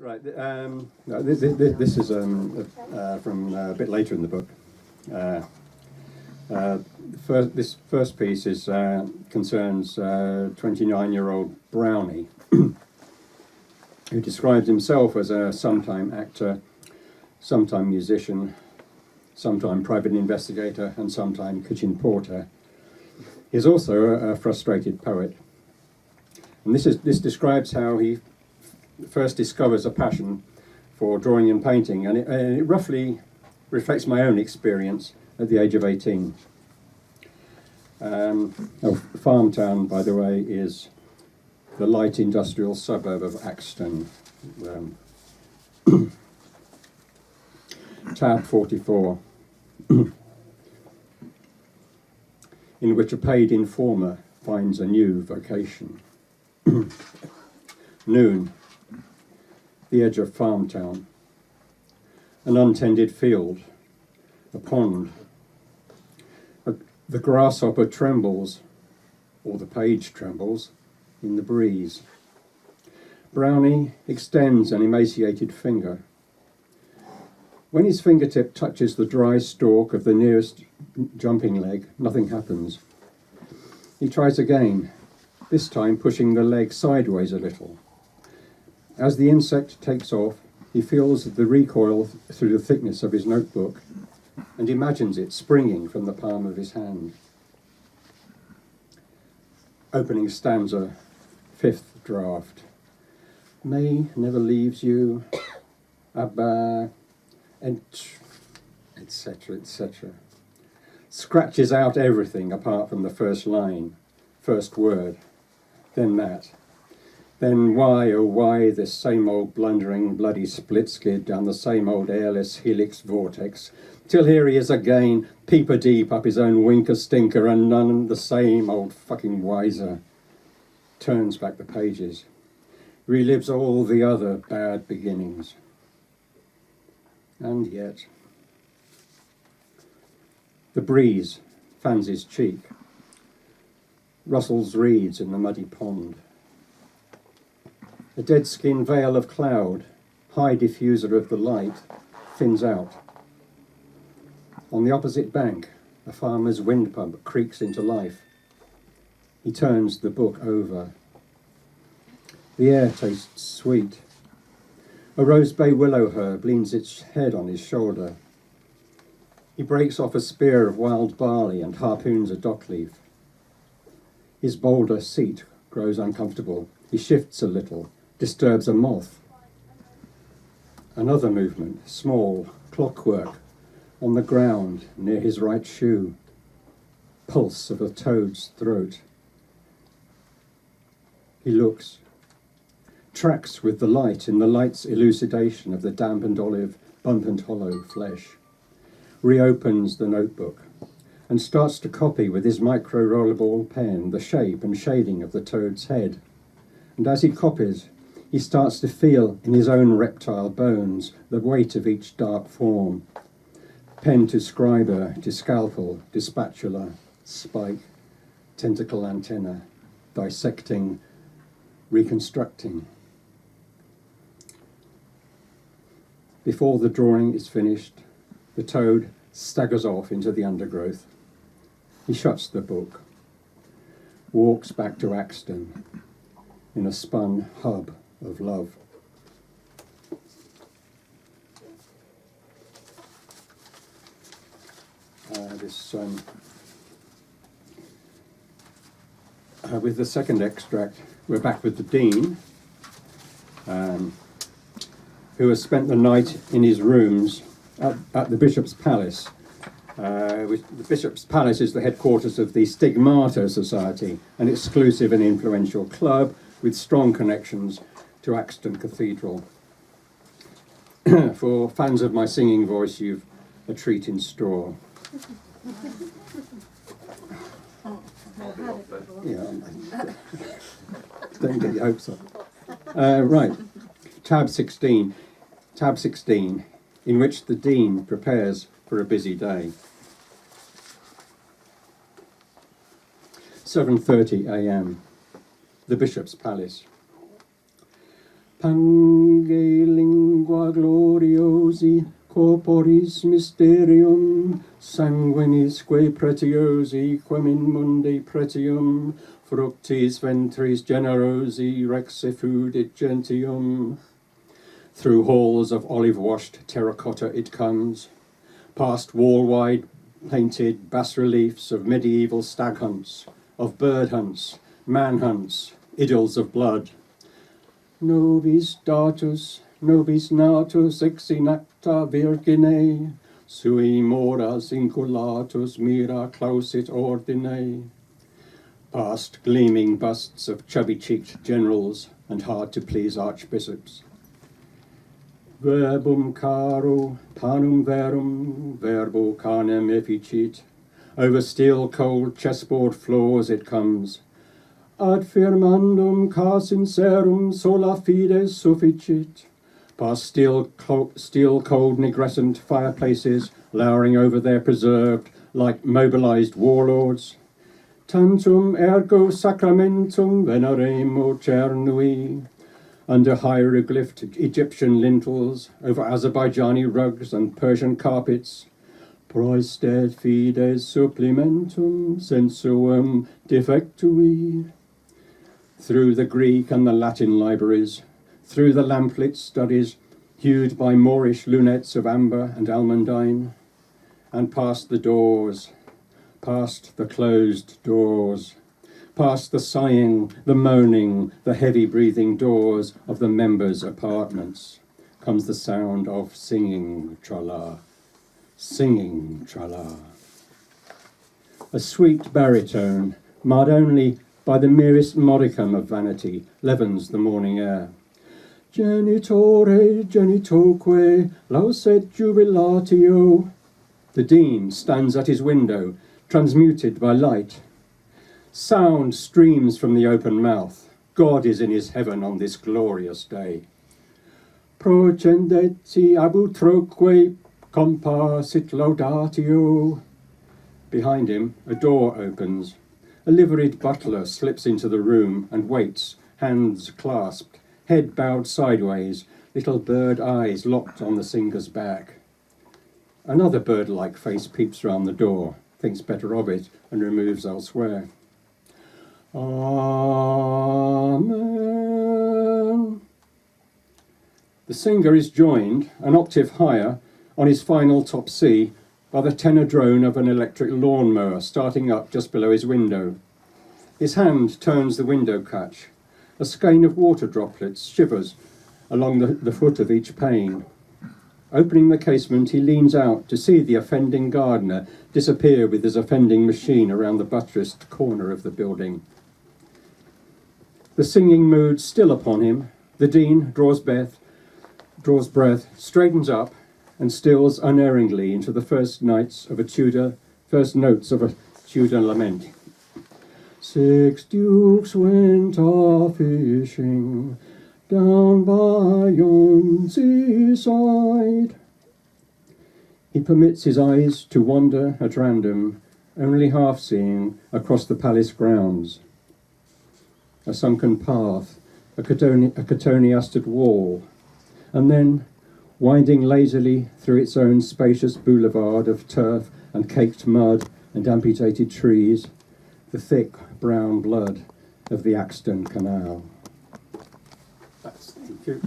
Right. No, this is from a bit later in the book. This first piece is concerns 29-year-old Brownie, who describes himself as a sometime actor, sometime musician, sometime private investigator, and sometime kitchen porter. He's also a frustrated poet, and this describes how he first discovers a passion for drawing and painting, and it roughly reflects my own experience at the age of 18. Farmtown, by the way, is the light industrial suburb of Axton. Tab 44, in which a paid informer finds a new vocation. Noon, the edge of Farmtown, an untended field, a pond. The grasshopper trembles, or the page trembles, in the breeze. Brownie extends an emaciated finger. When his fingertip touches the dry stalk of the nearest jumping leg, nothing happens. He tries again, this time pushing the leg sideways a little. As the insect takes off, he feels the recoil through the thickness of his notebook and imagines it springing from the palm of his hand. Opening stanza, 5th draft. May never leaves you, Abba, etc., etc. Scratches out everything apart from the first line, first word, then that. Then why, oh why, this same old blundering bloody split skid down the same old airless helix vortex, till here he is again, peeper deep up his own winker stinker, and none the same old fucking wiser. Turns back the pages, relives all the other bad beginnings. And yet, the breeze fans his cheek, rustles reeds in the muddy pond. A dead-skin veil of cloud, high diffuser of the light, thins out. On the opposite bank, a farmer's wind pump creaks into life. He turns the book over. The air tastes sweet. A rose bay willow herb leans its head on his shoulder. He breaks off a spear of wild barley and harpoons a dock leaf. His boulder seat grows uncomfortable. He shifts a little, disturbs a moth. Another movement, small, clockwork, on the ground near his right shoe. Pulse of a toad's throat. He looks. Tracks with the light in the light's elucidation of the dampened olive, bump and hollow flesh. Reopens the notebook and starts to copy with his micro-rollerball pen the shape and shading of the toad's head. And as he copies, he starts to feel in his own reptile bones the weight of each dark form. Pen to scriber, to scalpel, to spatula, spike, tentacle antenna, dissecting, reconstructing. Before the drawing is finished, the toad staggers off into the undergrowth. He shuts the book, walks back to Axton in a spun hub of love. With the second extract, we're back with the Dean, who has spent the night in his rooms at the Bishop's Palace. The Bishop's Palace is the headquarters of the Stigmata Society, an exclusive and influential club with strong connections to Axton Cathedral. For fans of my singing voice, you've a treat in store. Yeah, don't get your hopes up. Right, tab 16, in which the Dean prepares for a busy day. 7:30 a.m. The Bishop's Palace. Pangeli Ecclesi corporis mysterium sanguinisque pretiosi quem in mundi pretium fructis ventris generosi rex effudit gentium. Through halls of olive-washed terracotta it comes, past wall-wide painted bas-reliefs of medieval stag hunts, of bird hunts, man hunts, idyls of blood. Nobis datus, nobis natus ex inacta virgine, sui moras inculatus mira clausit ordine. Past gleaming busts of chubby-cheeked generals and hard-to-please archbishops. Verbum caro, panum verum, verbo canem efficit. Over steel-cold chessboard floors it comes. Ad firmandum ca sincerum sola fides sufficit. Past steel-cold negrescent fireplaces lowering over their preserved like mobilized warlords. Tantum ergo sacramentum veneremo cernui. Under hieroglyphed Egyptian lintels, over Azerbaijani rugs and Persian carpets, proistet fides supplementum sensuum defectui. Through the Greek and the Latin libraries, through the lamplit studies, hued by Moorish lunettes of amber and almandine, and past the doors, past the closed doors, past the sighing, the moaning, the heavy-breathing doors of the members' apartments, comes the sound of singing tra-la, singing tra-la. A sweet baritone, marred only by the merest modicum of vanity, leavens the morning air. Genitore genitoque lauset jubilatio. The dean stands at his window, transmuted by light. Sound streams from the open mouth. God is in his heaven on this glorious day. Procendeti abutroque comparsit laudatio. Behind him, a door opens. A liveried butler slips into the room and waits, hands clasped, head bowed sideways, little bird eyes locked on the singer's back. Another bird-like face peeps round the door, thinks better of it, and removes elsewhere. Amen. The singer is joined, an octave higher, on his final top C, by the tenor drone of an electric lawnmower starting up just below his window. His hand turns the window catch. A skein of water droplets shivers along the foot of each pane. Opening the casement, he leans out to see the offending gardener disappear with his offending machine around the buttressed corner of the building. The singing mood still upon him, the dean draws breath, straightens up, and stills unerringly into the first notes of a Tudor lament. 6 dukes went a-fishing down by yon seaside. He permits his eyes to wander at random, only half seeing across the palace grounds. A sunken path, a cotoneastered wall, and then, winding lazily through its own spacious boulevard of turf and caked mud and amputated trees, the thick brown blood of the Axton Canal. Thank you.